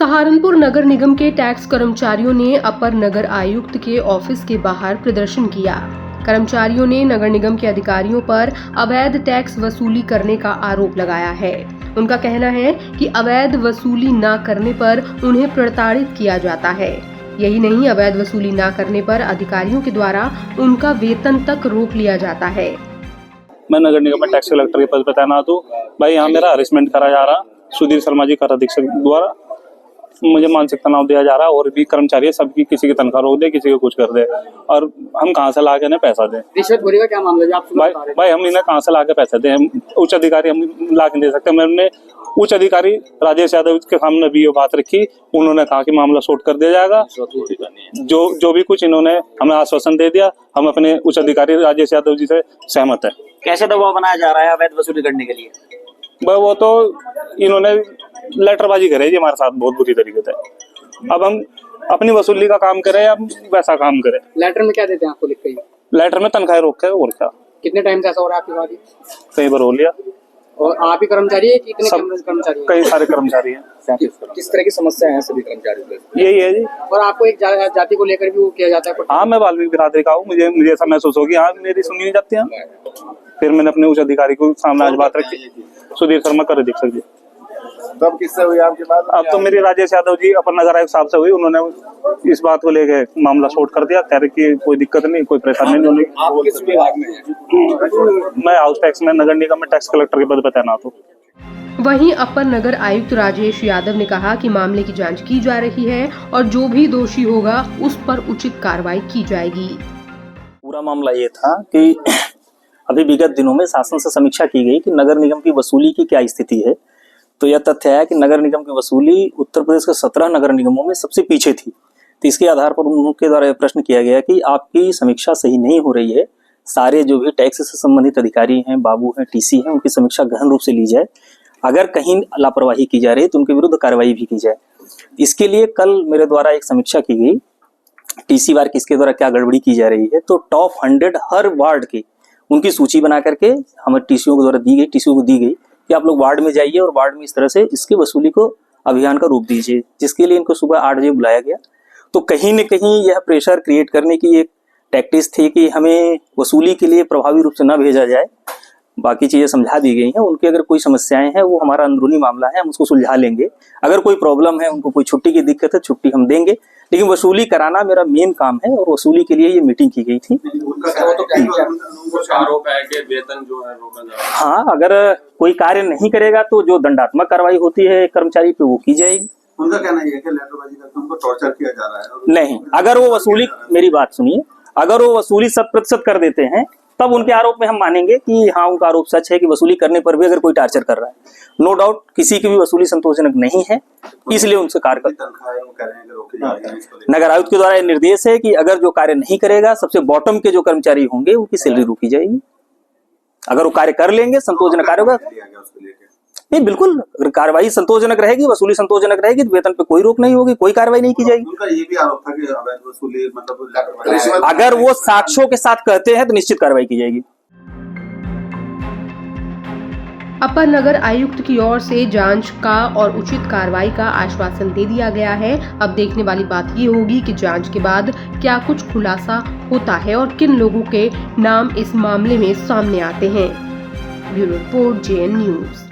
सहारनपुर नगर निगम के टैक्स कर्मचारियों ने अपर नगर आयुक्त के ऑफिस के बाहर प्रदर्शन किया। कर्मचारियों ने नगर निगम के अधिकारियों पर अवैध टैक्स वसूली करने का आरोप लगाया है। उनका कहना है कि अवैध वसूली न करने पर उन्हें प्रताड़ित किया जाता है। यही नहीं, अवैध वसूली न करने पर अधिकारियों के द्वारा उनका वेतन तक रोक लिया जाता है। मैं नगर निगम में टैक्स कलेक्टर के पद पर तैनात हूँ। भाई यहाँ मेरा हरेसमेंट करा जा रहा, सुधीर शर्मा जी कर अधीक्षक द्वारा मुझे मानसिक तनाव दिया जा रहा है और भी कर्मचारी है, सबकी किसी की तनख्वाह रोक दे, किसी को कुछ कर दे और हम कहाँ से ला के पैसा दें। रिश्वतखोरी का क्या मामला है? आप भाई हम इन्हें कहाँ से ला के पैसा दें? हम उच्च अधिकारी हम ला के दे सकते हैं। मैंने उच्च अधिकारी राजेश यादव के सामने भी ये बात रखी, उन्होंने कहा कि मामला शॉर्ट कर दिया जाएगा। जो भी कुछ इन्होंने हमें आश्वासन दे दिया, हम अपने उच्च अधिकारी राजेश यादव जी से सहमत है। कैसे दबाव बनाया जा रहा है अवैध वसूली करने के लिए? वो तो इन्होंने लेटरबाजी करे जी हमारे साथ बहुत बुरी तरीके से। अब हम अपनी वसूली का काम करें या वैसा काम करें। लेटर में क्या देते हैं आपको लिख के? लेटर में तनख्वाह रोक है और क्या। कितने टाइम से ऐसा हो रहा है आपके साथ? कई बार हो लिया। और आप ही कर्मचारी है? कितने कर्मचारी हैं? कई सारे कर्मचारी हैं। किस तरह की समस्या है सभी कर्मचारियों को? यही है जी। और आपको एक जाति को लेकर भी वो किया जाता है? हाँ, मैं वाल्मीकि बिरादरी का हूँ। मुझे ऐसा महसूस होगी हाँ मेरी सुनी नहीं जाती है। फिर मैंने अपने उच्च अधिकारी को सामने आज बात रखी, सुधीर शर्मा कर अधीक्षक जी। तब किससे हुई आपके बात? अब तो मेरी राजेश यादव जी अपर नगर आयुक्त साहब से हुई। उन्होंने इस बात को लेके मामला शॉर्ट कर दिया, कह रहे कि कोई दिक्कत नहीं, कोई परेशानी नहीं। आप किस विभाग में हैं? मैं हाउस टैक्स में नगर निगम में टैक्स कलेक्टर के पद पर तैनात हूँ। वहीं अपर नगर आयुक्त राजेश यादव ने कहा कि मामले की जांच की जा रही है और जो भी दोषी होगा उस पर उचित कार्रवाई की जाएगी। पूरा मामला ये था कि अभी विगत दिनों में शासन से समीक्षा की गई कि नगर निगम की वसूली की क्या स्थिति है। तो यह तथ्य है कि नगर निगम की वसूली उत्तर प्रदेश के 17 नगर निगमों में सबसे पीछे थी। तो इसके आधार पर उनके द्वारा यह प्रश्न किया गया कि आपकी समीक्षा सही नहीं हो रही है, सारे जो भी टैक्स से संबंधित अधिकारी हैं, बाबू हैं, टीसी हैं, उनकी समीक्षा गहन रूप से ली जाए। अगर कहीं लापरवाही की जा रही है तो उनके विरुद्ध कार्रवाई भी की जाए। इसके लिए कल मेरे द्वारा एक समीक्षा की गई, टीसी वार किसके द्वारा क्या गड़बड़ी की जा रही है। तो टॉप 100 हर वार्ड की उनकी सूची बना करके हमें टीसीओ के द्वारा टीसीओ को दी गई कि आप लोग वार्ड में जाइए और वार्ड में इस तरह से इसकी वसूली को अभियान का रूप दीजिए, जिसके लिए इनको सुबह 8 बजे बुलाया गया। तो कहीं न कहीं यह प्रेशर क्रिएट करने की एक टैक्टिस थी कि हमें वसूली के लिए प्रभावी रूप से न भेजा जाए। बाकी चीजें समझा दी गई हैं। उनकी अगर कोई समस्याएं हैं वो हमारा अंदरूनी मामला है, हम उसको सुलझा लेंगे। अगर कोई प्रॉब्लम है, उनको कोई छुट्टी की दिक्कत है, छुट्टी हम देंगे, लेकिन वसूली कराना मेरा मेन काम है और वसूली के लिए ये मीटिंग की गई थी। आरोप है कि वेतन जो है रोका जा रहा है। हाँ, अगर कोई कार्य नहीं करेगा तो जो दंडात्मक कार्रवाई होती है कर्मचारी पे वो की जाएगी। उनका कहना ये है कि लेटरबाजी करके उनको टॉर्चर किया जा रहा है। नहीं, अगर वो वसूली, मेरी बात सुनिए, अगर वो वसूली 100% कर देते हैं तब उनके आरोप में हम मानेंगे कि हाँ उनका आरोप सच है कि वसूली करने पर भी अगर कोई टार्चर कर रहा है। नो डाउट किसी की भी वसूली संतोषजनक नहीं है, इसलिए उनसे कार्य नगर आयुक्त के द्वारा निर्देश है कि अगर जो कार्य नहीं करेगा, सबसे बॉटम के जो कर्मचारी होंगे उनकी सैलरी रोकी जाएगी। अगर वो कार्य कर लेंगे, संतोषजनक कार्य होगा, नहीं बिल्कुल, अगर कार्रवाई संतोषजनक रहेगी, वसूली संतोषजनक रहेगी तो वेतन पे कोई रोक नहीं होगी, कोई कार्रवाई नहीं की जाएगी। उनका ये भी आरोप था कि अवैध वसूली मतलब अगर वो साक्ष्यों के साथ कहते हैं तो निश्चित कार्रवाई की जाएगी। अपर नगर आयुक्त की ओर से जांच का और उचित कार्रवाई का आश्वासन दे दिया गया है। अब देखने वाली बात ये होगी कि जांच के बाद क्या कुछ खुलासा होता है और किन लोगों के नाम इस मामले में सामने आते हैं। Bureau report, JN news.